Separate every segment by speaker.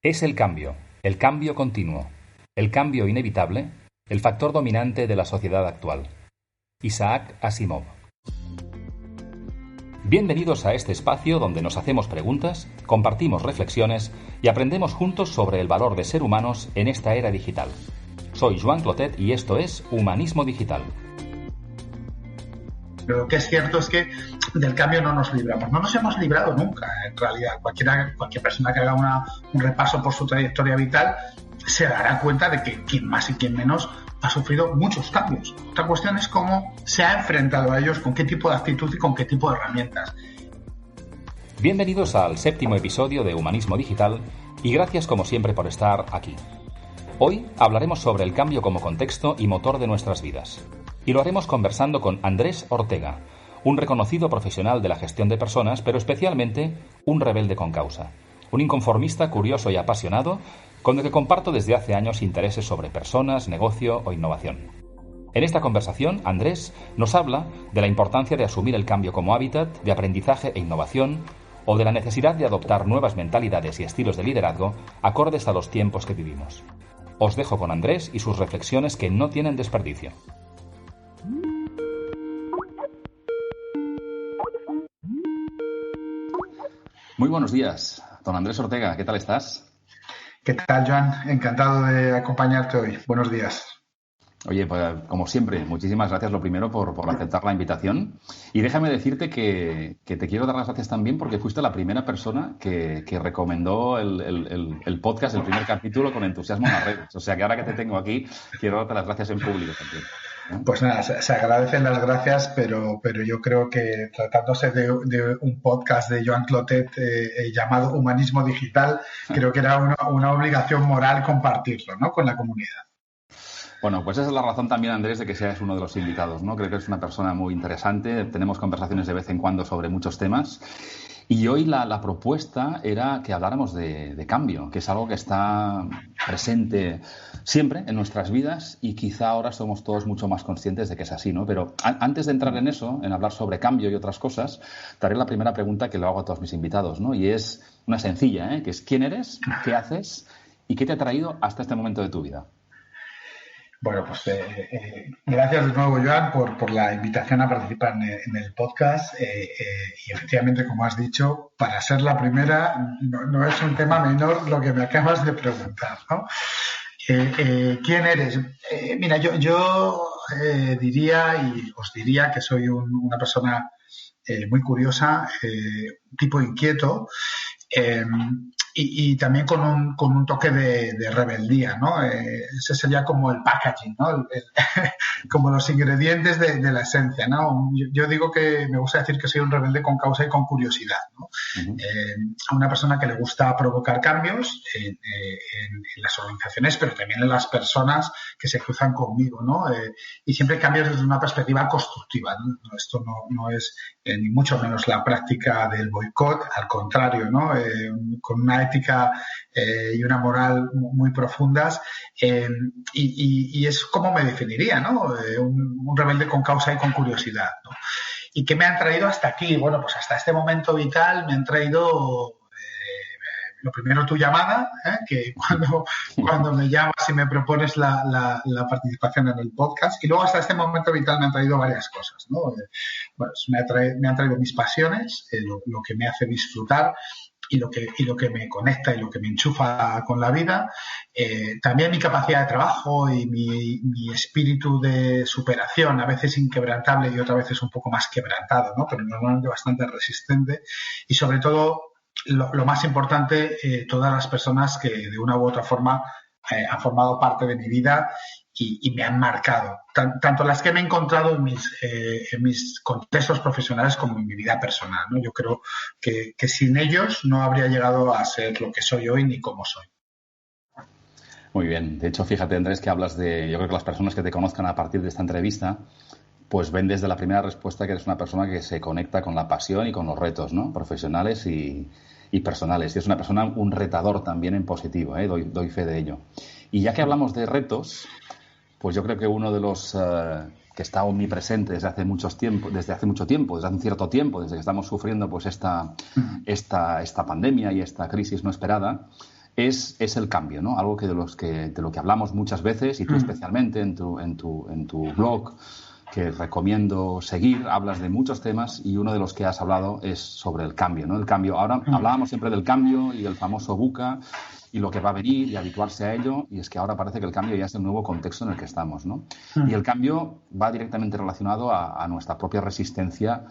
Speaker 1: Es el cambio continuo, el cambio inevitable, el factor dominante de la sociedad actual. Isaac Asimov. Bienvenidos a este espacio donde nos hacemos preguntas, compartimos reflexiones y aprendemos juntos sobre el valor de ser humanos en esta era digital. Soy Joan Clotet y esto es Humanismo Digital.
Speaker 2: Lo que es cierto es que del cambio no nos libramos. No nos hemos librado nunca, en realidad. Cualquier persona que haga un repaso por su trayectoria vital se dará cuenta de que quien más y quien menos ha sufrido muchos cambios. Otra cuestión es cómo se ha enfrentado a ellos, con qué tipo de actitud y con qué tipo de herramientas.
Speaker 1: Bienvenidos al 7º episodio de Humanismo Digital y gracias como siempre por estar aquí. Hoy hablaremos sobre el cambio como contexto y motor de nuestras vidas. Y lo haremos conversando con Andrés Ortega, un reconocido profesional de la gestión de personas, pero especialmente un rebelde con causa. Un inconformista curioso y apasionado, con el que comparto desde hace años intereses sobre personas, negocio o innovación. En esta conversación, Andrés nos habla de la importancia de asumir el cambio como hábitat, de aprendizaje e innovación, o de la necesidad de adoptar nuevas mentalidades y estilos de liderazgo acordes a los tiempos que vivimos. Os dejo con Andrés y sus reflexiones que no tienen desperdicio. Muy buenos días, don Andrés Ortega, ¿qué tal estás?
Speaker 2: ¿Qué tal, Joan? Encantado de acompañarte hoy. Buenos días.
Speaker 1: Oye, pues como siempre, muchísimas gracias lo primero por aceptar la invitación. Y déjame decirte que te quiero dar las gracias también porque fuiste la primera persona que recomendó el podcast, el primer capítulo, con entusiasmo en las redes. O sea que ahora que te tengo aquí, quiero darte las gracias en público también.
Speaker 2: Pues nada, se agradecen las gracias, pero yo creo que tratándose de un podcast de Joan Clotet llamado Humanismo Digital, creo que era una obligación moral compartirlo, ¿no?, con la comunidad.
Speaker 1: Bueno, pues esa es la razón también, Andrés, de que seas uno de los invitados, ¿no? Creo que eres una persona muy interesante, tenemos conversaciones de vez en cuando sobre muchos temas. Y hoy la propuesta era que habláramos de cambio, que es algo que está presente siempre en nuestras vidas y quizá ahora somos todos mucho más conscientes de que es así, ¿no? Pero antes de entrar en eso, en hablar sobre cambio y otras cosas, te haré la primera pregunta que le hago a todos mis invitados, ¿no? Y es una sencilla, ¿eh? Que es ¿quién eres? ¿Qué haces? ¿Y qué te ha traído hasta este momento de tu vida?
Speaker 2: Bueno, pues gracias de nuevo, Joan, por la invitación a participar en el podcast. Y efectivamente, como has dicho, para ser la primera, no es un tema menor lo que me acabas de preguntar, ¿no? ¿Quién eres? Mira, yo diría y os diría que soy una persona muy curiosa, un tipo inquieto, y también con un toque de rebeldía, ¿no? Ese sería como el packaging, ¿no? Como los ingredientes de la esencia, ¿no? Yo digo que me gusta decir que soy un rebelde con causa y con curiosidad, ¿no? Uh-huh. A una persona que le gusta provocar cambios en las organizaciones, pero también en las personas que se cruzan conmigo, ¿no? Y siempre cambios desde una perspectiva constructiva, ¿no? Esto no es ni mucho menos la práctica del boicot, al contrario, ¿no? Con una ética y una moral muy profundas, y es como me definiría, ¿no? Un rebelde con causa y con curiosidad, ¿no? ¿Y qué me han traído hasta aquí? Bueno, pues hasta este momento vital me han traído lo primero tu llamada, que cuando me llamas y me propones la participación en el podcast, y luego hasta este momento vital me han traído varias cosas, ¿no? Bueno, me han traído mis pasiones, lo que me hace disfrutar, y lo que me conecta y lo que me enchufa con la vida, también mi capacidad de trabajo y mi espíritu de superación, a veces inquebrantable y otras veces un poco más quebrantado, ¿no? Pero normalmente bastante resistente, y sobre todo lo más importante, todas las personas que de una u otra forma han formado parte de mi vida y me han marcado, tanto las que me he encontrado en mis contextos profesionales como en mi vida personal, ¿no? Yo creo que sin ellos no habría llegado a ser lo que soy hoy ni cómo soy.
Speaker 1: Muy bien. De hecho, fíjate, Andrés, que hablas yo creo que las personas que te conozcan a partir de esta entrevista, pues ven desde la primera respuesta que eres una persona que se conecta con la pasión y con los retos, ¿no? Profesionales y personales. Y es una persona, un retador también en positivo, ¿eh? Doy fe de ello. Y ya que hablamos de retos, pues yo creo que uno de los que está omnipresente desde hace mucho tiempo, desde hace un cierto tiempo, desde que estamos sufriendo pues esta pandemia y esta crisis no esperada, es el cambio, ¿no? Algo de lo que hablamos muchas veces, y tú especialmente en tu blog, que recomiendo seguir, hablas de muchos temas, y uno de los que has hablado es sobre el cambio, ¿no? El cambio. Ahora hablábamos siempre del cambio y el famoso VUCA y lo que va a venir y habituarse a ello, y es que ahora parece que el cambio ya es el nuevo contexto en el que estamos, ¿no? Y el cambio va directamente relacionado a nuestra propia resistencia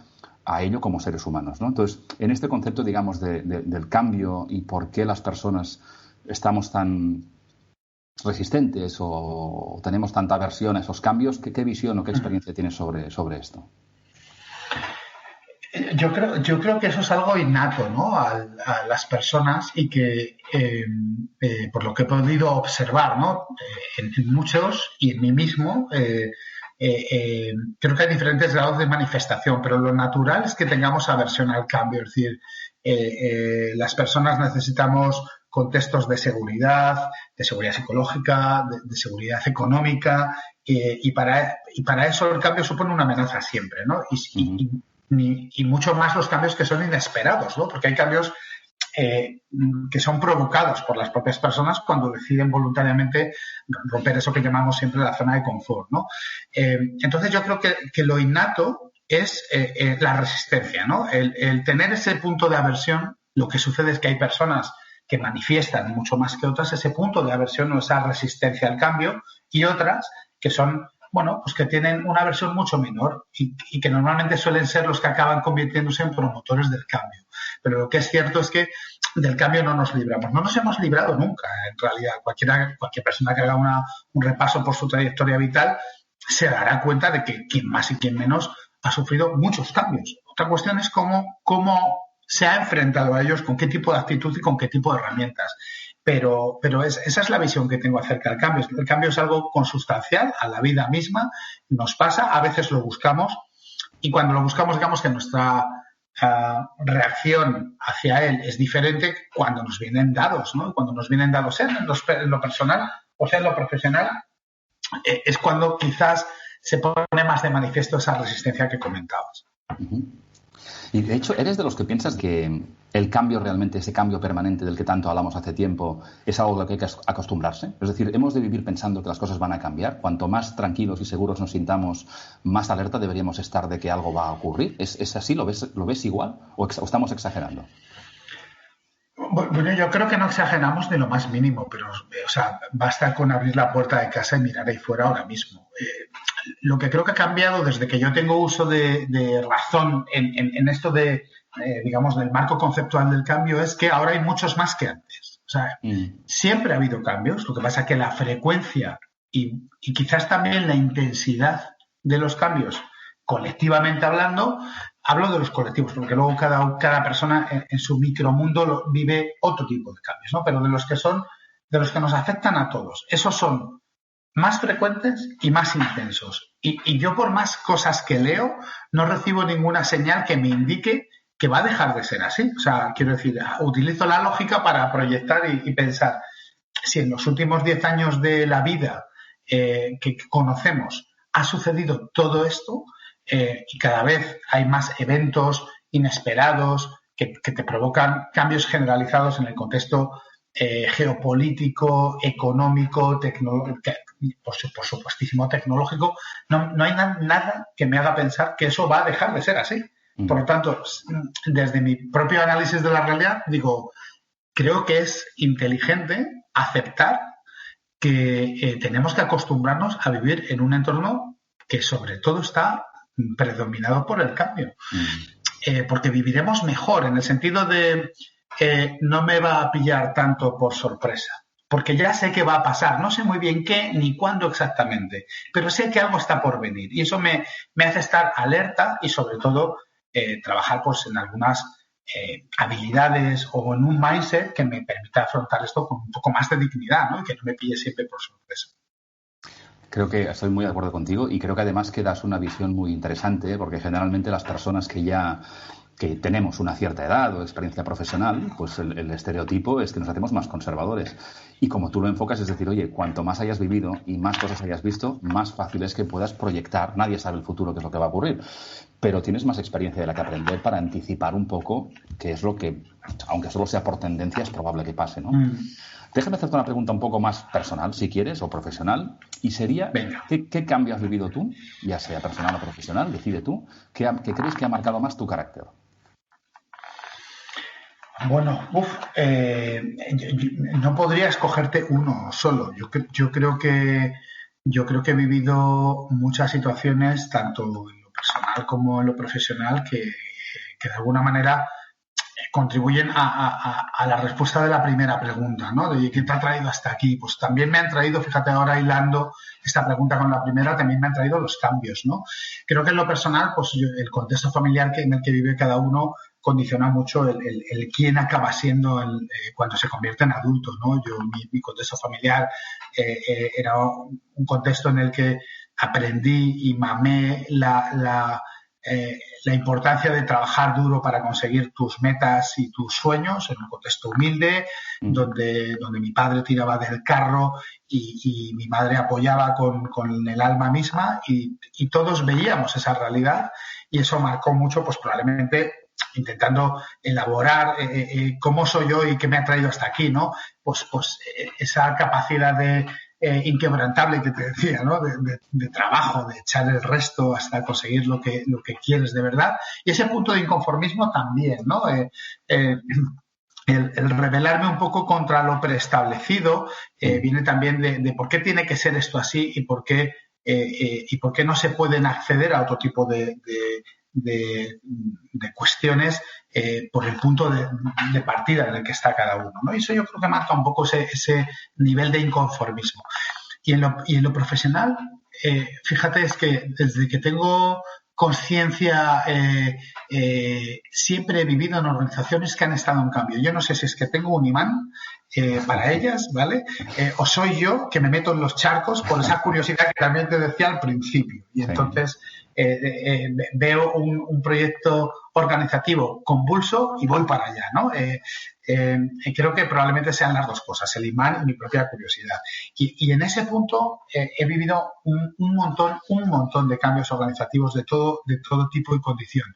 Speaker 1: a ello como seres humanos, ¿no? Entonces, en este concepto, digamos, del cambio y por qué las personas estamos tan resistentes o tenemos tanta aversión a esos cambios, ¿qué visión o qué experiencia tienes sobre esto?
Speaker 2: Yo creo que eso es algo innato, ¿no? A las personas, y que por lo que he podido observar, ¿no? En muchos y en mí mismo, creo que hay diferentes grados de manifestación, pero lo natural es que tengamos aversión al cambio. Es decir, las personas necesitamos contextos de seguridad psicológica, de seguridad económica, y para eso el cambio supone una amenaza siempre, ¿no? Y mucho más los cambios que son inesperados, ¿no? Porque hay cambios que son provocados por las propias personas cuando deciden voluntariamente romper eso que llamamos siempre la zona de confort, ¿no? Entonces yo creo que lo innato es la resistencia, ¿no? El tener ese punto de aversión. Lo que sucede es que hay personas que manifiestan mucho más que otras ese punto de aversión o esa resistencia al cambio, y otras que son, bueno, pues que tienen una versión mucho menor y que normalmente suelen ser los que acaban convirtiéndose en promotores del cambio. Pero lo que es cierto es que del cambio no nos libramos. No nos hemos librado nunca, en realidad. Cualquier persona que haga un repaso por su trayectoria vital se dará cuenta de que quien más y quien menos ha sufrido muchos cambios. Otra cuestión es cómo se ha enfrentado a ellos, con qué tipo de actitud y con qué tipo de herramientas. Pero esa es la visión que tengo acerca del cambio. El cambio es algo consustancial a la vida misma, nos pasa, a veces lo buscamos, y cuando lo buscamos, digamos que nuestra reacción hacia él es diferente cuando nos vienen dados, ¿no? Cuando nos vienen dados en lo personal o sea en lo profesional, es cuando quizás se pone más de manifiesto esa resistencia que comentabas.
Speaker 1: Uh-huh. Y de hecho, ¿eres de los que piensas que el cambio realmente, ese cambio permanente del que tanto hablamos hace tiempo, es algo a lo que hay que acostumbrarse? Es decir, ¿hemos de vivir pensando que las cosas van a cambiar? Cuanto más tranquilos y seguros nos sintamos, más alerta deberíamos estar de que algo va a ocurrir. ¿Es así? ¿Lo ves igual? ¿O estamos exagerando?
Speaker 2: Bueno, yo creo que no exageramos ni lo más mínimo, pero, o sea, basta con abrir la puerta de casa y mirar ahí fuera ahora mismo. Lo que creo que ha cambiado desde que yo tengo uso de razón en esto digamos, del marco conceptual del cambio, es que ahora hay muchos más que antes. O sea, siempre ha habido cambios, lo que pasa es que la frecuencia y quizás también la intensidad de los cambios, colectivamente hablando, hablo de los colectivos, porque luego cada persona en su micromundo vive otro tipo de cambios, ¿no? Pero de los que nos afectan a todos. Esos son más frecuentes y más intensos. Y yo, por más cosas que leo, no recibo ninguna señal que me indique que va a dejar de ser así. O sea, quiero decir, utilizo la lógica para proyectar y pensar, si en los últimos 10 años de la vida que conocemos ha sucedido todo esto, y cada vez hay más eventos inesperados que te provocan cambios generalizados en el contexto geopolítico, económico, por supuestísimo tecnológico, no hay nada que me haga pensar que eso va a dejar de ser así. Por lo tanto, desde mi propio análisis de la realidad, digo, creo que es inteligente aceptar que tenemos que acostumbrarnos a vivir en un entorno que sobre todo está predominado por el cambio. Porque viviremos mejor, en el sentido de no me va a pillar tanto por sorpresa, porque ya sé que va a pasar, no sé muy bien qué ni cuándo exactamente, pero sé que algo está por venir, y eso me hace estar alerta y sobre todo trabajar pues en algunas habilidades o en un mindset que me permita afrontar esto con un poco más de dignidad, ¿no? Y que no me pille siempre por sorpresa.
Speaker 1: Creo que estoy muy de acuerdo contigo, y creo que además que das una visión muy interesante, porque generalmente las personas que tenemos una cierta edad o experiencia profesional, pues el estereotipo es que nos hacemos más conservadores. Y como tú lo enfocas, es decir, oye, cuanto más hayas vivido y más cosas hayas visto, más fácil es que puedas proyectar. Nadie sabe el futuro, qué es lo que va a ocurrir, pero tienes más experiencia de la que aprender para anticipar un poco qué es lo que aunque solo sea por tendencia, es probable que pase, ¿no?
Speaker 2: Mm.
Speaker 1: Déjame hacerte una pregunta un poco más personal, si quieres, o profesional, y sería, ¿qué cambio has vivido tú, ya sea personal o profesional, decide tú, que crees que ha marcado más tu carácter?
Speaker 2: Bueno, no podría escogerte uno solo. Yo creo que he vivido muchas situaciones, tanto en lo personal como en lo profesional, que de alguna manera contribuyen a la respuesta de la primera pregunta, ¿no? De ¿qué te ha traído hasta aquí? Pues también me han traído, fíjate ahora hilando esta pregunta con la primera, también me han traído los cambios, ¿no? Creo que en lo personal, pues el contexto familiar en el que vive cada uno condiciona mucho el quién acaba siendo cuando se convierte en adulto, ¿no? Mi contexto familiar era un contexto en el que aprendí y mamé la importancia de trabajar duro para conseguir tus metas y tus sueños en un contexto humilde, donde mi padre tiraba del carro y mi madre apoyaba con el alma misma y todos veíamos esa realidad y eso marcó mucho, pues probablemente intentando elaborar cómo soy yo y qué me ha traído hasta aquí, ¿no? Pues esa capacidad de inquebrantable que te decía, ¿no? De trabajo, de echar el resto hasta conseguir lo que quieres de verdad. Y ese punto de inconformismo también, ¿no? El rebelarme un poco contra lo preestablecido viene también de por qué tiene que ser esto así y por qué no se pueden acceder a otro tipo de cuestiones por el punto de partida en el que está cada uno, ¿no? Y eso yo creo que marca un poco ese nivel de inconformismo. Y en lo profesional, fíjate, es que desde que tengo conciencia siempre he vivido en organizaciones que han estado en cambio. Yo no sé si es que tengo un imán para ellas, ¿vale? O soy yo que me meto en los charcos por esa curiosidad que también te decía al principio. Y entonces veo un proyecto organizativo convulso y voy para allá, ¿no? Creo que probablemente sean las dos cosas, el imán y mi propia curiosidad. Y en ese punto he vivido un montón de cambios organizativos de todo tipo y condición.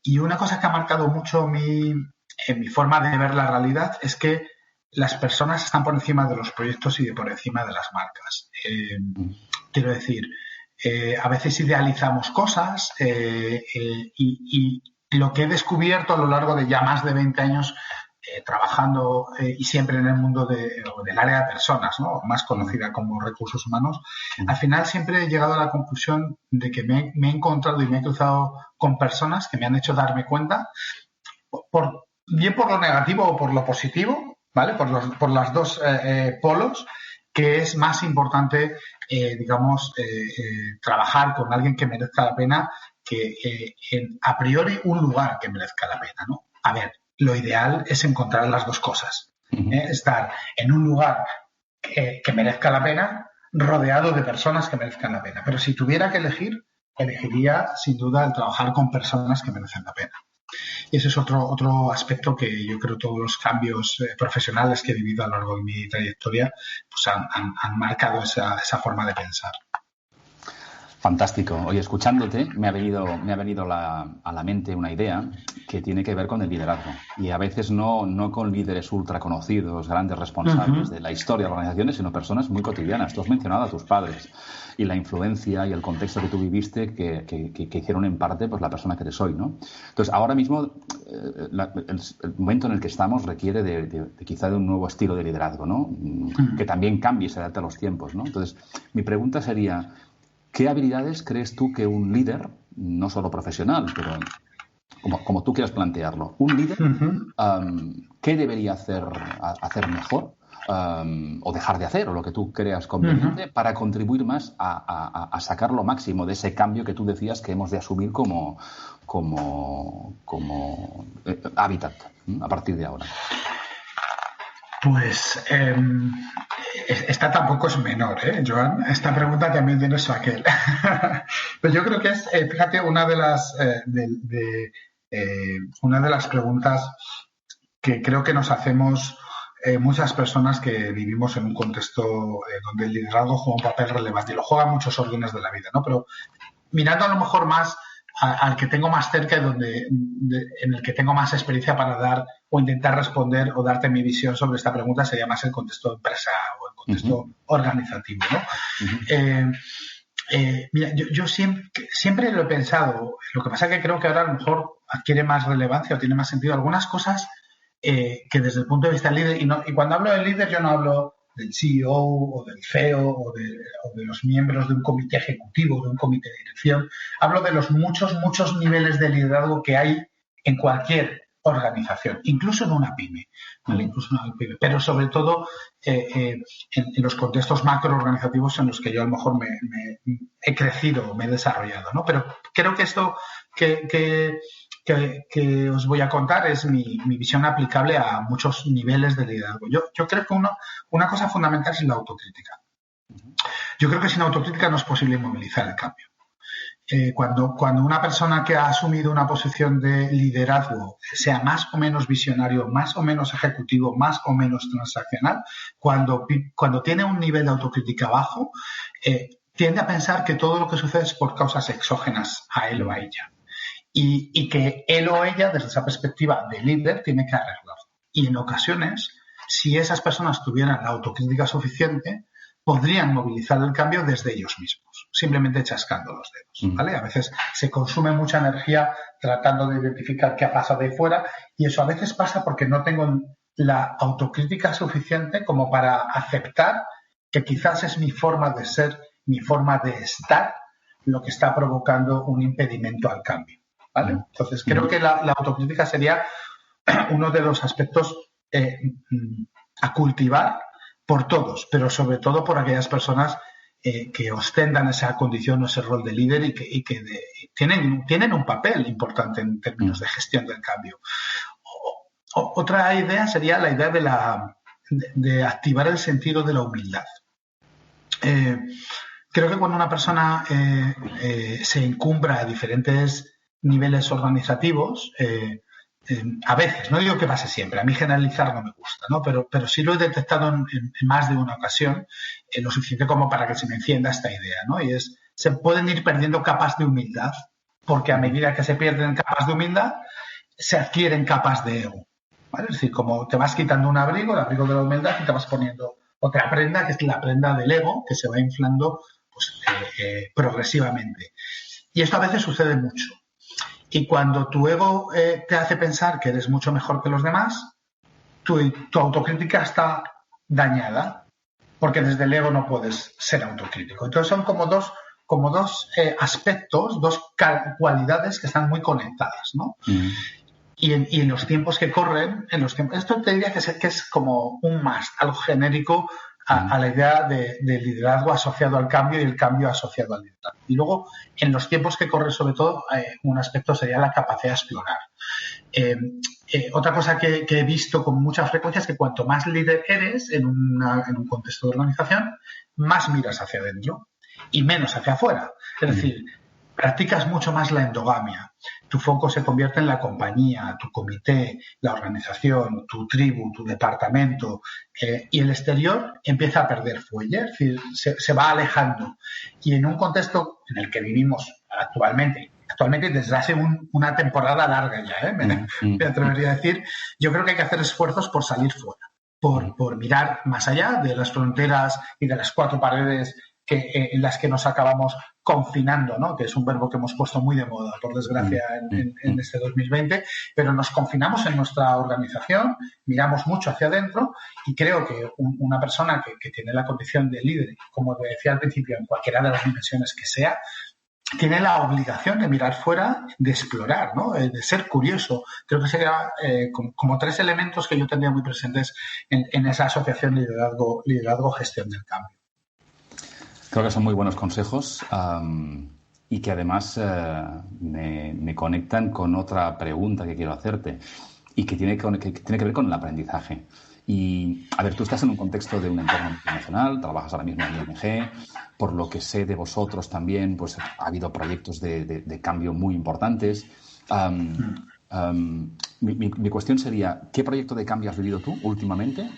Speaker 2: Y una cosa que ha marcado mucho mi forma de ver la realidad es que las personas están por encima de los proyectos y por encima de las marcas. Quiero decir, a veces idealizamos cosas y lo que he descubierto a lo largo de ya más de 20 años trabajando y siempre en el mundo del área de personas, ¿no? Más conocida como recursos humanos, al final siempre he llegado a la conclusión de que me he encontrado y me he cruzado con personas que me han hecho darme cuenta, bien por lo negativo o por lo positivo, ¿vale? Por las dos polos, que es más importante, trabajar con alguien que merezca la pena que a priori un lugar que merezca la pena, ¿no? A ver, lo ideal es encontrar las dos cosas. Estar en un lugar que merezca la pena, rodeado de personas que merezcan la pena. Pero si tuviera que elegir, elegiría sin duda el trabajar con personas que merecen la pena. Y ese es otro aspecto que yo creo todos los cambios profesionales que he vivido a lo largo de mi trayectoria pues han marcado esa forma de pensar.
Speaker 1: Fantástico. Oye, escuchándote me ha venido a la mente una idea que tiene que ver con el liderazgo. Y a veces no con líderes ultra conocidos, grandes responsables de la historia de organizaciones, sino personas muy cotidianas. Tú has mencionado a tus padres y la influencia y el contexto que tú viviste que hicieron en parte pues la persona que eres hoy, ¿no? Entonces, ahora mismo el momento en el que estamos requiere de quizá de un nuevo estilo de liderazgo, ¿no? Que también cambie y se adapte a los tiempos, ¿no? Entonces, mi pregunta sería, ¿qué habilidades crees tú que un líder, no solo profesional, pero como tú quieras plantearlo, un líder, qué debería hacer mejor o dejar de hacer, o lo que tú creas conveniente, para contribuir más a sacar lo máximo de ese cambio que tú decías que hemos de asumir como hábitat a partir de ahora?
Speaker 2: Pues esta tampoco es menor, Joan. Esta pregunta también tiene su aquel. Pero yo creo que es, fíjate, una de las preguntas que creo que nos hacemos muchas personas que vivimos en un contexto donde el liderazgo juega un papel relevante y lo juegan muchos órdenes de la vida, ¿no? Pero mirando a lo mejor más al que tengo más cerca, en el que tengo más experiencia para dar o intentar responder o darte mi visión sobre esta pregunta sería más el contexto de empresa o el contexto organizativo, ¿no? Mira, yo siempre lo he pensado. Lo que pasa es que creo que ahora a lo mejor adquiere más relevancia o tiene más sentido algunas cosas que desde el punto de vista del líder, y cuando hablo del líder yo no hablo del CEO o del CEO o de los miembros de un comité ejecutivo, de un comité de dirección. Hablo de los muchos niveles de liderazgo que hay en cualquier organización, incluso en una pyme, ¿vale? Incluso en una pyme, pero sobre todo en los contextos macroorganizativos en los que yo a lo mejor me he crecido, me he desarrollado, ¿no? Pero creo que esto que os voy a contar es mi visión aplicable a muchos niveles de liderazgo. Yo creo que una cosa fundamental es la autocrítica. Yo creo que sin autocrítica no es posible movilizar el cambio. Cuando una persona que ha asumido una posición de liderazgo, sea más o menos visionario, más o menos ejecutivo, más o menos transaccional, cuando tiene un nivel de autocrítica bajo, tiende a pensar que todo lo que sucede es por causas exógenas a él o a ella. Y que él o ella, desde esa perspectiva de líder, tiene que arreglarlo. Y en ocasiones, si esas personas tuvieran la autocrítica suficiente, podrían movilizar el cambio desde ellos mismos, simplemente chascando los dedos, ¿vale? A veces se consume mucha energía tratando de identificar qué ha pasado de fuera, y eso a veces pasa porque no tengo la autocrítica suficiente como para aceptar que quizás es mi forma de ser, mi forma de estar, lo que está provocando un impedimento al cambio, ¿vale? Entonces, creo que la autocrítica sería uno de los aspectos a cultivar por todos, pero sobre todo por aquellas personas que ostentan esa condición o ese rol de líder y que tienen un papel importante en términos de gestión del cambio. Otra idea sería la idea de activar el sentido de la humildad. Creo que cuando una persona se encumbra a diferentes niveles organizativos, a veces, no digo que pase siempre, a mí generalizar no me gusta, ¿no? Pero sí lo he detectado en más de una ocasión, lo suficiente como para que se me encienda esta idea, ¿no? Y se pueden ir perdiendo capas de humildad, porque a medida que se pierden capas de humildad, se adquieren capas de ego, ¿vale? Es decir, como te vas quitando un abrigo, el abrigo de la humildad, y te vas poniendo otra prenda, que es la prenda del ego, que se va inflando pues, progresivamente. Y esto a veces sucede mucho. Y cuando tu ego te hace pensar que eres mucho mejor que los demás, tu autocrítica está dañada, porque desde el ego no puedes ser autocrítico. Entonces son como dos aspectos, dos cualidades que están muy conectadas, ¿no? Y en los tiempos que corren, esto te diría que es como un must, algo genérico a la idea de liderazgo asociado al cambio y el cambio asociado al liderazgo. Y luego, en los tiempos que corren, sobre todo, un aspecto sería la capacidad de explorar. Otra cosa que he visto con mucha frecuencia es que cuanto más líder eres en un contexto de organización, más miras hacia adentro y menos hacia afuera. Es decir, practicas mucho más la endogamia. Tu foco se convierte en la compañía, tu comité, la organización, tu tribu, tu departamento, y el exterior empieza a perder fuelle, es decir, se va alejando. Y en un contexto en el que vivimos actualmente desde hace una temporada larga ya, me atrevería a decir, yo creo que hay que hacer esfuerzos por salir fuera, por mirar más allá de las fronteras y de las cuatro paredes en las que nos acabamos confinando, ¿no? Que es un verbo que hemos puesto muy de moda, por desgracia, en este 2020, pero nos confinamos en nuestra organización, miramos mucho hacia adentro, y creo que una persona que tiene la condición de líder, como decía al principio, en cualquiera de las dimensiones que sea, tiene la obligación de mirar fuera, de explorar, ¿no? De ser curioso. Creo que sería como tres elementos que yo tendría muy presentes en esa asociación liderazgo-gestión del cambio.
Speaker 1: Creo que son muy buenos consejos y que además me conectan con otra pregunta que quiero hacerte y que tiene que ver con el aprendizaje. Y, a ver, tú estás en un contexto de un entorno internacional, trabajas ahora mismo en ING, por lo que sé de vosotros también, pues ha habido proyectos de cambio muy importantes. Mi cuestión sería, ¿qué proyecto de cambio has vivido tú últimamente?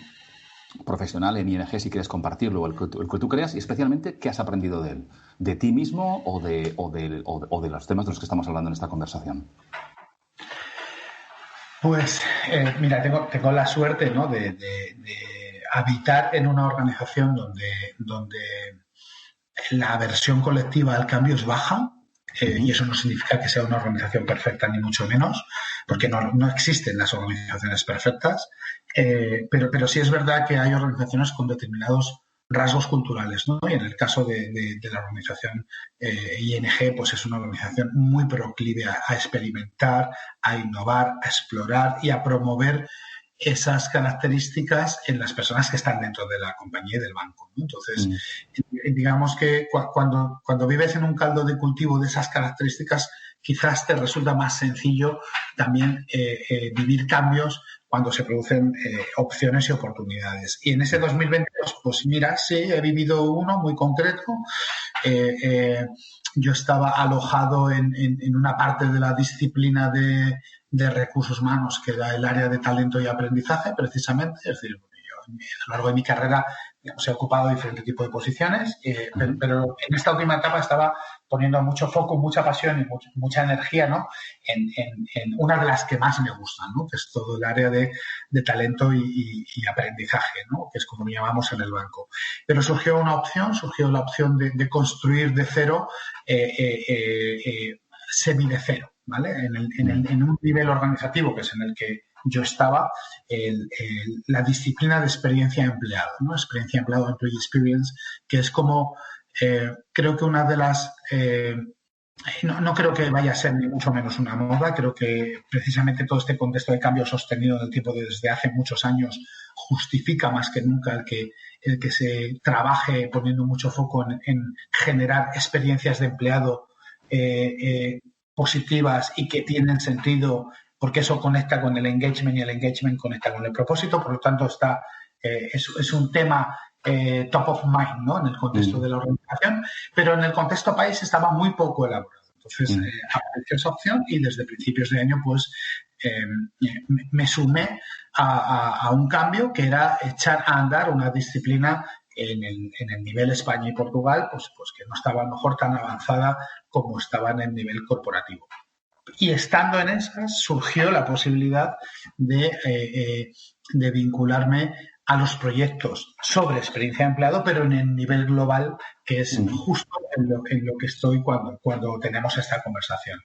Speaker 1: profesional en ING, si quieres compartirlo, el que tú creas, y especialmente qué has aprendido de él, de ti mismo o de los temas de los que estamos hablando en esta conversación.
Speaker 2: Pues mira, tengo la suerte, ¿no?, de habitar en una organización donde la aversión colectiva al cambio es baja. Y eso no significa que sea una organización perfecta, ni mucho menos, porque no existen las organizaciones perfectas, pero sí es verdad que hay organizaciones con determinados rasgos culturales, ¿no? Y en el caso de la organización ING, pues es una organización muy proclive a experimentar, a innovar, a explorar y a promover esas características en las personas que están dentro de la compañía y del banco, ¿no? Entonces, digamos que cuando vives en un caldo de cultivo de esas características, quizás te resulta más sencillo también vivir cambios cuando se producen opciones y oportunidades. Y en ese 2022, pues mira, sí, he vivido uno muy concreto. Yo estaba alojado en una parte de la disciplina de recursos humanos, que era el área de talento y aprendizaje, precisamente. Es decir, yo a lo largo de mi carrera, digamos, he ocupado diferentes tipos de posiciones, pero en esta última etapa estaba poniendo mucho foco, mucha pasión y mucha energía, ¿no?, en una de las que más me gustan, ¿no?, que es todo el área de talento y aprendizaje, ¿no?, que es como lo llamamos en el banco. Pero surgió la opción de construir de cero, semi de cero, ¿vale? En un nivel organizativo, que es en el que yo estaba, la disciplina de experiencia de empleado, ¿no? Experiencia de empleado, employee experience, que es como, creo que una de las... no creo que vaya a ser ni mucho menos una moda. Creo que precisamente todo este contexto de cambio sostenido en el tiempo desde hace muchos años justifica más que nunca el que se trabaje poniendo mucho foco en generar experiencias de empleado positivas y que tienen sentido, porque eso conecta con el engagement y el engagement conecta con el propósito. Por lo tanto, es un tema top of mind, ¿no?, en el contexto de la organización, pero en el contexto país estaba muy poco elaborado. Entonces, apareció esa opción y desde principios de año, pues, me sumé a un cambio que era echar a andar una disciplina en el nivel España y Portugal, pues que no estaba a lo mejor tan avanzada como estaba en el nivel corporativo. Y estando en esas, surgió la posibilidad de vincularme a los proyectos sobre experiencia de empleado, pero en el nivel global, que es justo en lo que estoy cuando tenemos esta conversación.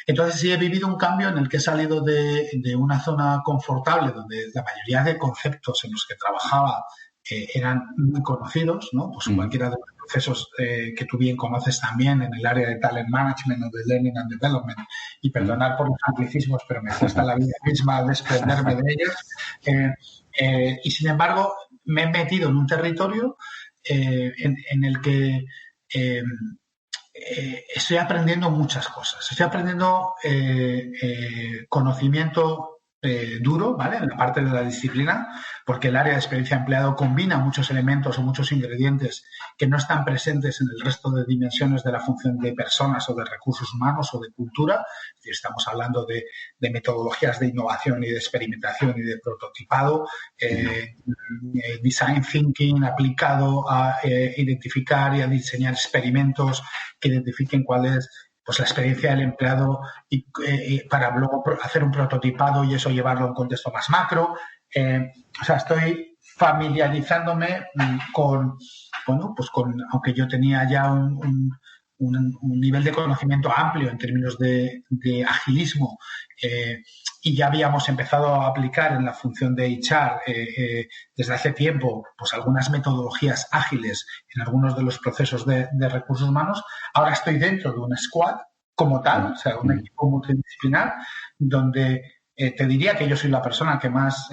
Speaker 2: Entonces sí he vivido un cambio en el que he salido de una zona confortable, donde la mayoría de conceptos en los que trabajaba eran muy conocidos, ¿no? Pues cualquiera de los procesos que tú bien conoces también en el área de talent management o de learning and development, y perdonar por los anglicismos, pero me cuesta la vida misma desprenderme de ellos. Y sin embargo, me he metido en un territorio en el que estoy aprendiendo muchas cosas. Estoy aprendiendo conocimiento duro, ¿vale?, en la parte de la disciplina, porque el área de experiencia de empleado combina muchos elementos o muchos ingredientes que no están presentes en el resto de dimensiones de la función de personas o de recursos humanos o de cultura. Es decir, estamos hablando de metodologías de innovación y de experimentación y de prototipado, design thinking aplicado a identificar y a diseñar experimentos que identifiquen cuál es, pues, la experiencia del empleado y para luego hacer un prototipado y eso llevarlo a un contexto más macro. O sea, estoy familiarizándome aunque yo tenía ya un nivel de conocimiento amplio en términos de agilismo, y ya habíamos empezado a aplicar en la función de HR desde hace tiempo, pues, algunas metodologías ágiles en algunos de los procesos de recursos humanos. Ahora estoy dentro de un squad como tal, o sea, un equipo multidisciplinar, donde te diría que yo soy la persona que más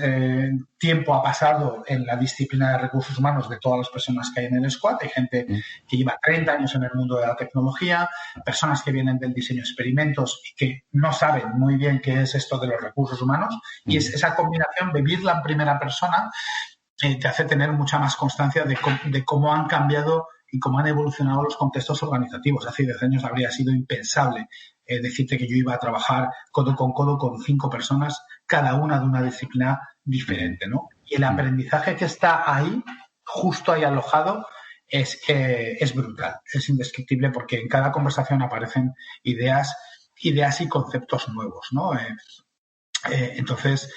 Speaker 2: tiempo ha pasado en la disciplina de recursos humanos de todas las personas que hay en el squad. Hay gente que lleva 30 años en el mundo de la tecnología, personas que vienen del diseño de experimentos y que no saben muy bien qué es esto de los recursos humanos, y es esa combinación, vivirla en primera persona, te hace tener mucha más constancia de cómo han cambiado y cómo han evolucionado los contextos organizativos. Hace 10 años habría sido impensable decirte que yo iba a trabajar codo con 5 personas, cada una de una disciplina diferente, ¿no? Y el aprendizaje que está ahí, justo ahí alojado, es brutal, es indescriptible, porque en cada conversación aparecen ideas y conceptos nuevos, ¿no? Entonces,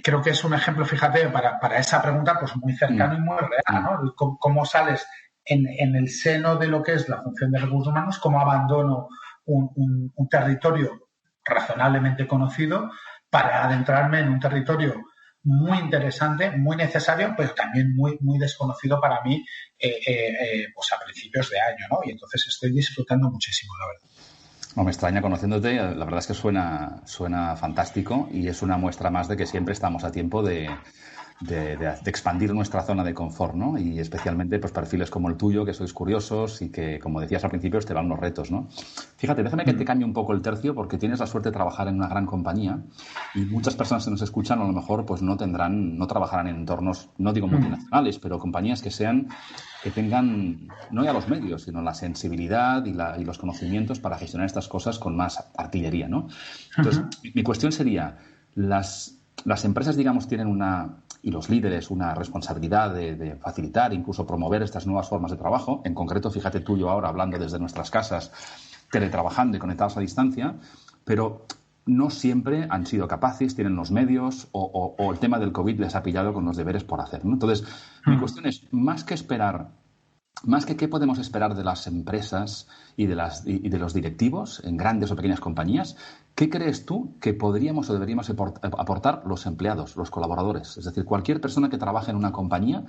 Speaker 2: creo que es un ejemplo, fíjate, para esa pregunta, pues muy cercano y muy real, ¿no? ¿Cómo sales en el seno de lo que es la función de recursos humanos, cómo abandono un territorio razonablemente conocido para adentrarme en un territorio muy interesante, muy necesario, pero también muy desconocido para mí, pues a principios de año, ¿no? Y entonces estoy disfrutando muchísimo, la verdad.
Speaker 1: No me extraña conociéndote, la verdad es que suena fantástico y es una muestra más de que siempre estamos a tiempo de expandir nuestra zona de confort, ¿no? Y especialmente pues perfiles como el tuyo, que sois curiosos y que, como decías al principio, te van los retos, ¿no? Fíjate, déjame que te cambie un poco el tercio, porque tienes la suerte de trabajar en una gran compañía y muchas personas que nos escuchan a lo mejor pues no trabajarán en entornos, no digo multinacionales, pero compañías que tengan no ya los medios, sino la sensibilidad y los conocimientos para gestionar estas cosas con más artillería, ¿no? Entonces, mi cuestión sería, las empresas, digamos, tienen y los líderes una responsabilidad de facilitar, incluso promover estas nuevas formas de trabajo. En concreto, fíjate tú y yo ahora hablando desde nuestras casas, teletrabajando y conectados a distancia, pero no siempre han sido capaces, tienen los medios o el tema del COVID les ha pillado con los deberes por hacer, ¿no? Entonces, mi cuestión es, más que qué podemos esperar de las empresas y de los directivos en grandes o pequeñas compañías, ¿qué crees tú que podríamos o deberíamos aportar los empleados, los colaboradores? Es decir, cualquier persona que trabaje en una compañía,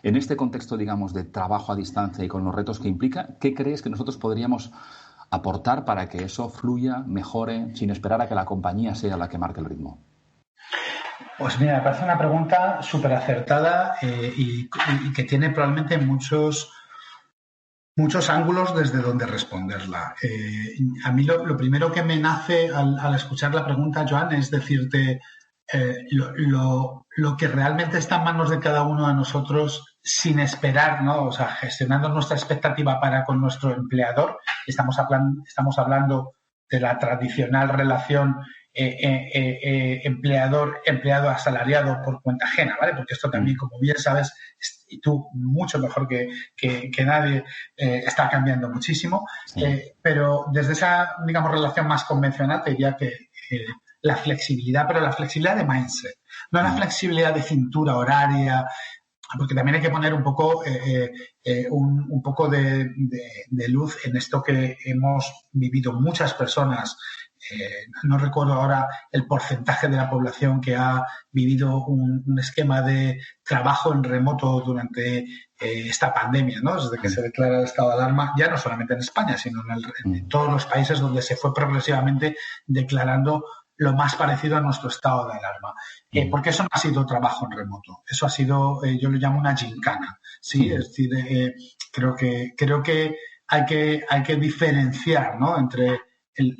Speaker 1: en este contexto, digamos, de trabajo a distancia y con los retos que implica, ¿qué crees que nosotros podríamos aportar para que eso fluya, mejore, sin esperar a que la compañía sea la que marque el ritmo?
Speaker 2: Pues mira, me parece una pregunta súper acertada y que tiene probablemente muchos ángulos desde donde responderla. A mí lo primero que me nace al escuchar la pregunta, Joan, es decirte lo que realmente está en manos de cada uno de nosotros, sin esperar, ¿no? O sea, gestionando nuestra expectativa para con nuestro empleador. Estamos hablando de la tradicional relación empleado asalariado por cuenta ajena, ¿vale? Porque esto también, como bien sabes, y tú mucho mejor que nadie, está cambiando muchísimo. Sí. Pero desde esa, digamos, relación más convencional, te diría que la flexibilidad, pero la flexibilidad de mindset, no la flexibilidad de cintura horaria, porque también hay que poner un poco un poco de luz en esto que hemos vivido muchas personas. No recuerdo ahora el porcentaje de la población que ha vivido un esquema de trabajo en remoto durante esta pandemia, ¿no? Desde que se declara el estado de alarma, ya no solamente en España, sino en todos los países donde se fue progresivamente declarando lo más parecido a nuestro estado de alarma. Porque eso no ha sido trabajo en remoto, eso ha sido, yo lo llamo una gincana, ¿sí? Es decir, creo que hay que diferenciar, ¿no? Entre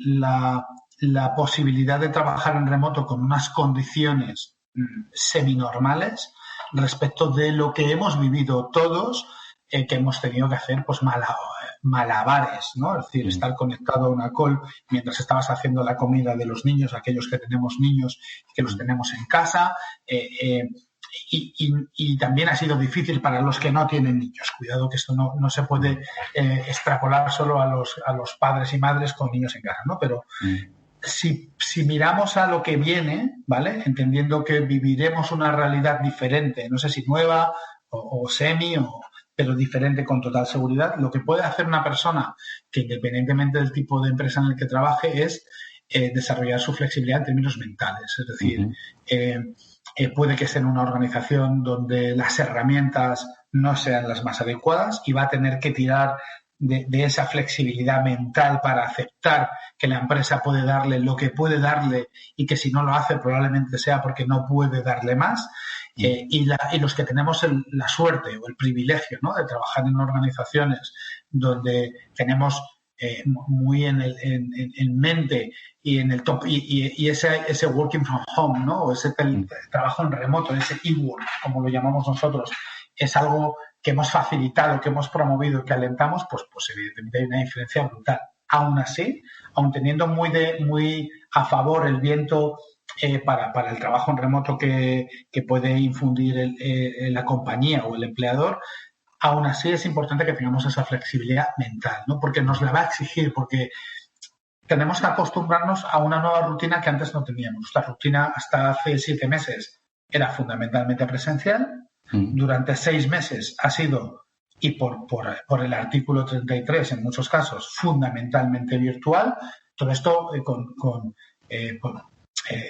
Speaker 2: la posibilidad de trabajar en remoto con unas condiciones seminormales respecto de lo que hemos vivido todos, que hemos tenido que hacer pues malabares, ¿no? Es decir, estar conectado a una call mientras estabas haciendo la comida de los niños, aquellos que tenemos niños y que los tenemos en casa, y también ha sido difícil para los que no tienen niños. Cuidado que esto no se puede extrapolar solo a los padres y madres con niños en casa, ¿no? Pero si miramos a lo que viene, ¿vale? Entendiendo que viviremos una realidad diferente, no sé si nueva o semi, pero diferente con total seguridad, lo que puede hacer una persona que, independientemente del tipo de empresa en el que trabaje, es desarrollar su flexibilidad en términos mentales. Es decir, puede que sea en una organización donde las herramientas no sean las más adecuadas y va a tener que tirar de esa flexibilidad mental para aceptar que la empresa puede darle lo que puede darle y que si no lo hace probablemente sea porque no puede darle más. Y los que tenemos la suerte o el privilegio, ¿no? De trabajar en organizaciones donde tenemos muy en mente y en el top y ese working from home, ¿no? O ese trabajo en remoto, ese e-work, como lo llamamos nosotros, es algo que hemos facilitado, que hemos promovido, que alentamos, pues evidentemente hay una diferencia brutal. Aún así, aún teniendo muy a favor el viento para el trabajo en remoto que puede infundir la compañía o el empleador, aún así es importante que tengamos esa flexibilidad mental, ¿no? Porque nos la va a exigir, porque tenemos que acostumbrarnos a una nueva rutina que antes no teníamos. Nuestra rutina hasta hace 7 meses era fundamentalmente presencial. Durante 6 meses ha sido, y por el artículo 33 en muchos casos, fundamentalmente virtual. Todo esto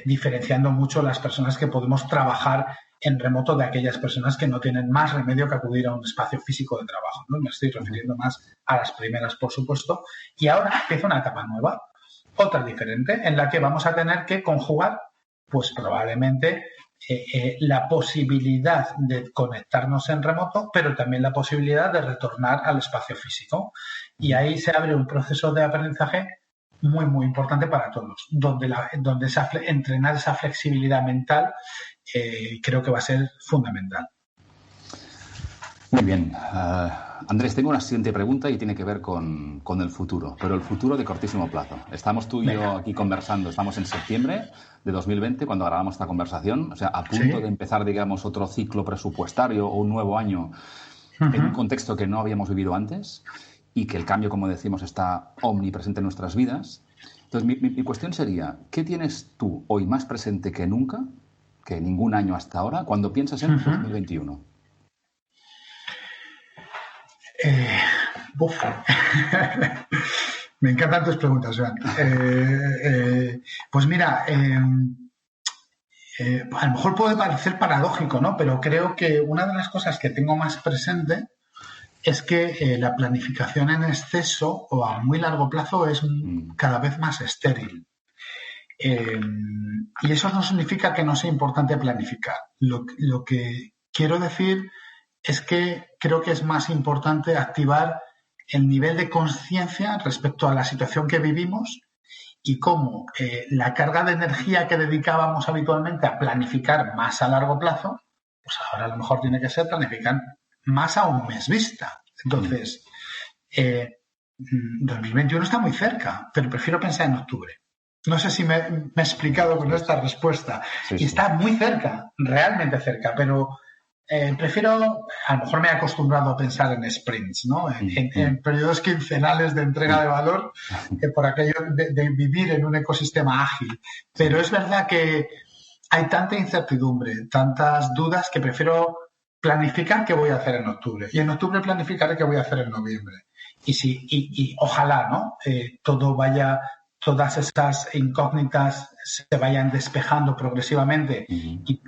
Speaker 2: diferenciando mucho las personas que podemos trabajar en remoto de aquellas personas que no tienen más remedio que acudir a un espacio físico de trabajo, ¿no? Me estoy refiriendo más a las primeras, por supuesto. Y ahora empieza una etapa nueva, otra diferente, en la que vamos a tener que conjugar, pues probablemente, la posibilidad de conectarnos en remoto, pero también la posibilidad de retornar al espacio físico. Y ahí se abre un proceso de aprendizaje muy, muy importante para todos, donde entrenar esa flexibilidad mental creo que va a ser fundamental.
Speaker 1: Muy bien. Andrés, tengo una siguiente pregunta y tiene que ver con el futuro, pero el futuro de cortísimo plazo. Estamos tú y yo aquí conversando, estamos en septiembre de 2020 cuando grabamos esta conversación, o sea, a punto de empezar, digamos, otro ciclo presupuestario o un nuevo año en un contexto que no habíamos vivido antes y que el cambio, como decimos, está omnipresente en nuestras vidas. Entonces, mi cuestión sería, ¿qué tienes tú hoy más presente que nunca, que ningún año hasta ahora, cuando piensas en 2021?
Speaker 2: Me encantan tus preguntas, Joan. Pues mira, a lo mejor puede parecer paradójico, ¿no? Pero creo que una de las cosas que tengo más presente es que la planificación en exceso o a muy largo plazo es cada vez más estéril. Y eso no significa que no sea importante planificar. Lo que quiero decir es que creo que es más importante activar el nivel de conciencia respecto a la situación que vivimos y cómo la carga de energía que dedicábamos habitualmente a planificar más a largo plazo, pues ahora a lo mejor tiene que ser planificar más a un mes vista. Entonces, 2021 está muy cerca, pero prefiero pensar en octubre. No sé si me he explicado con esta respuesta. Y está muy cerca, realmente cerca, pero prefiero, a lo mejor me he acostumbrado a pensar en sprints, ¿no? En periodos quincenales de entrega de valor, por aquello de vivir en un ecosistema ágil. Pero es verdad que hay tanta incertidumbre, tantas dudas, que prefiero planificar qué voy a hacer en octubre. Y en octubre planificaré qué voy a hacer en noviembre. Y ojalá, ¿no? Todas esas incógnitas se vayan despejando progresivamente y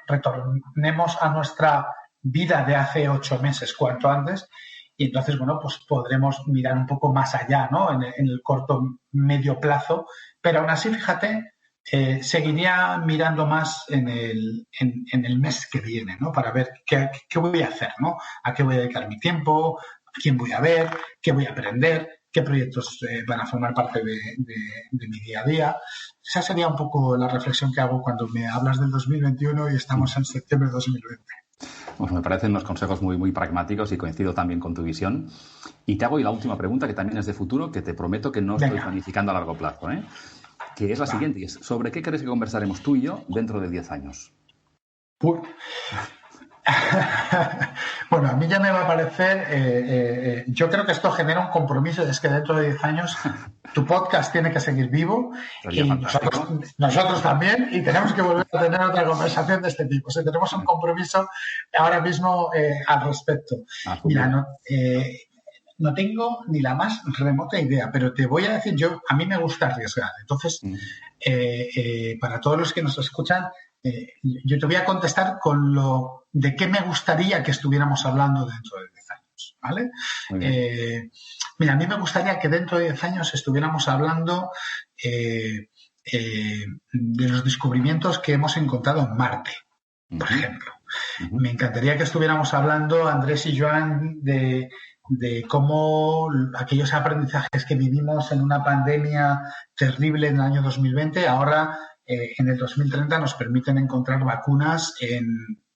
Speaker 2: retornemos a nuestra vida de hace 8 meses, cuanto antes. Y entonces, bueno, pues podremos mirar un poco más allá, ¿no? En el corto, medio plazo. Pero aún así, fíjate, seguiría mirando más en el mes que viene, ¿no? Para ver qué voy a hacer, ¿no? A qué voy a dedicar mi tiempo, a quién voy a ver, qué voy a aprender, qué proyectos van a formar parte de mi día a día. Esa sería un poco la reflexión que hago cuando me hablas del 2021 y estamos en septiembre de 2020.
Speaker 1: Pues me parecen unos consejos muy, muy pragmáticos y coincido también con tu visión. Y te hago la última pregunta, que también es de futuro, que te prometo que no estoy planificando a largo plazo, que es la siguiente, y es: ¿sobre qué crees que conversaremos tú y yo dentro de 10 años?
Speaker 2: Bueno, a mí ya me va a parecer, yo creo que esto genera un compromiso, es que dentro de 10 años tu podcast tiene que seguir vivo y nosotros también, y tenemos que volver a tener otra conversación de este tipo. O sea, tenemos un compromiso ahora mismo al respecto. Mira, no tengo ni la más remota idea, pero te voy a decir, a mí me gusta arriesgar. Entonces, para todos los que nos escuchan, yo te voy a contestar con de qué me gustaría que estuviéramos hablando dentro de 10 años, ¿vale? Mira, a mí me gustaría que dentro de 10 años estuviéramos hablando de los descubrimientos que hemos encontrado en Marte, por ejemplo. Me encantaría que estuviéramos hablando, Andrés y Joan, de cómo aquellos aprendizajes que vivimos en una pandemia terrible en el año 2020, ahora en el 2030 nos permiten encontrar vacunas en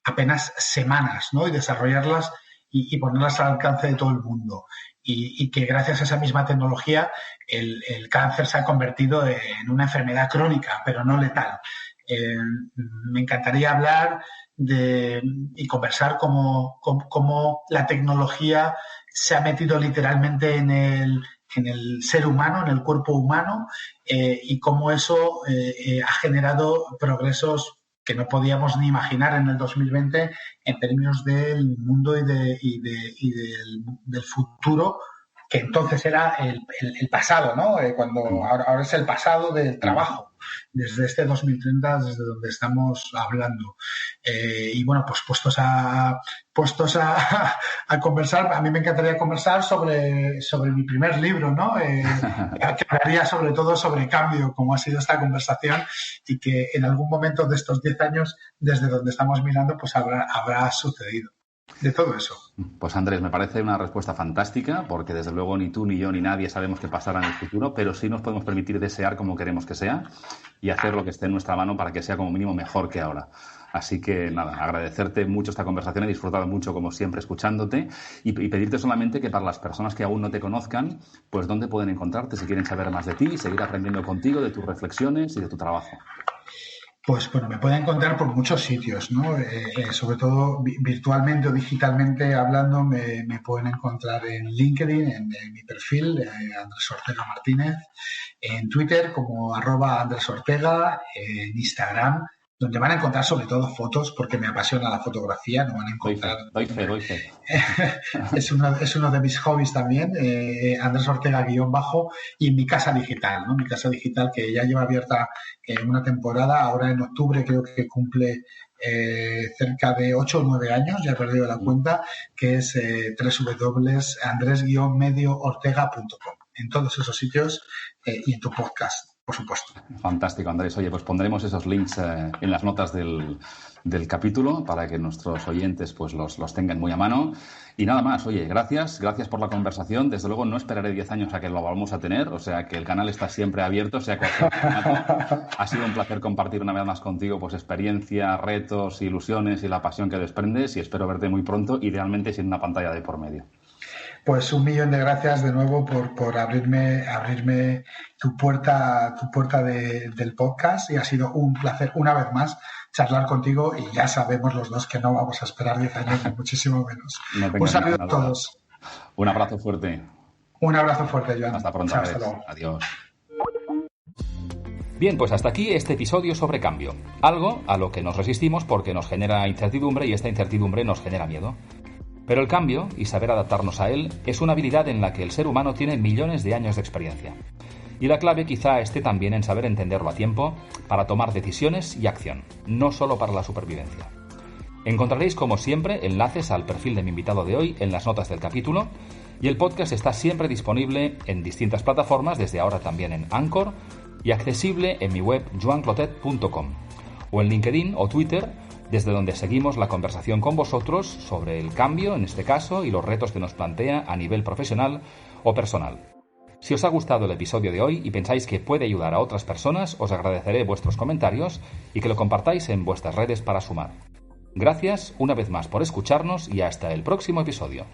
Speaker 2: apenas semanas, ¿no? Y desarrollarlas y ponerlas al alcance de todo el mundo. y que gracias a esa misma tecnología el cáncer se ha convertido en una enfermedad crónica, pero no letal. Me encantaría hablar y conversar cómo la tecnología se ha metido literalmente en el ser humano, en el cuerpo humano, y cómo eso ha generado progresos que no podíamos ni imaginar en el 2020 en términos del mundo y del futuro, que entonces era el pasado, ¿no? Cuando ahora es el pasado del trabajo, desde este 2030, desde donde estamos hablando. Y bueno, pues puestos a conversar, a mí me encantaría conversar sobre mi primer libro, ¿no? Que hablaría sobre todo sobre cambio, como ha sido esta conversación, y que en algún momento de estos 10 años, desde donde estamos mirando, pues habrá sucedido. De todo eso.
Speaker 1: Pues Andrés, me parece una respuesta fantástica, porque desde luego ni tú, ni yo, ni nadie sabemos qué pasará en el futuro, pero sí nos podemos permitir desear como queremos que sea y hacer lo que esté en nuestra mano para que sea como mínimo mejor que ahora. Así que nada, agradecerte mucho esta conversación, he disfrutado mucho como siempre escuchándote y pedirte solamente que para las personas que aún no te conozcan, pues dónde pueden encontrarte si quieren saber más de ti y seguir aprendiendo contigo, de tus reflexiones y de tu trabajo.
Speaker 2: Pues bueno, me pueden encontrar por muchos sitios, ¿no? Sobre todo virtualmente o digitalmente hablando, me pueden encontrar en LinkedIn, en mi perfil, Andrés Ortega Martínez, en Twitter como @AndrésOrtega, en Instagram, donde van a encontrar sobre todo fotos, porque me apasiona la fotografía, no van a encontrar...
Speaker 1: Doy fe.
Speaker 2: Es uno de mis hobbies también, Andrés Ortega _ y en mi casa digital, ¿no? Mi casa digital que ya lleva abierta una temporada, ahora en octubre creo que cumple cerca de 8 o 9 años, ya he perdido la cuenta, que es www.andres-medioortega.com. En todos esos sitios y en tu podcast, por supuesto.
Speaker 1: Fantástico, Andrés. Oye, pues pondremos esos links en las notas del capítulo para que nuestros oyentes pues los tengan muy a mano. Y nada más, oye, gracias por la conversación. Desde luego no esperaré 10 años a que lo vamos a tener, o sea que el canal está siempre abierto, sea cualquier formato. Ha sido un placer compartir una vez más contigo pues experiencia, retos, ilusiones y la pasión que desprendes y espero verte muy pronto, idealmente sin una pantalla de por medio.
Speaker 2: Pues 1.000.000 de gracias de nuevo por abrirme tu puerta del podcast, y ha sido un placer una vez más charlar contigo, y ya sabemos los dos que no vamos a esperar 10 años, ni muchísimo menos. Un saludo a todos.
Speaker 1: Un abrazo fuerte.
Speaker 2: Un abrazo fuerte, Joan.
Speaker 1: Hasta pronto.
Speaker 2: Hasta luego.
Speaker 1: Adiós. Bien, pues hasta aquí este episodio sobre cambio. Algo a lo que nos resistimos porque nos genera incertidumbre y esta incertidumbre nos genera miedo. Pero el cambio, y saber adaptarnos a él, es una habilidad en la que el ser humano tiene millones de años de experiencia. Y la clave quizá esté también en saber entenderlo a tiempo para tomar decisiones y acción, no solo para la supervivencia. Encontraréis, como siempre, enlaces al perfil de mi invitado de hoy en las notas del capítulo, y el podcast está siempre disponible en distintas plataformas, desde ahora también en Anchor, y accesible en mi web joanclotet.com, o en LinkedIn o Twitter, desde donde seguimos la conversación con vosotros sobre el cambio, en este caso, y los retos que nos plantea a nivel profesional o personal. Si os ha gustado el episodio de hoy y pensáis que puede ayudar a otras personas, os agradeceré vuestros comentarios y que lo compartáis en vuestras redes para sumar. Gracias una vez más por escucharnos y hasta el próximo episodio.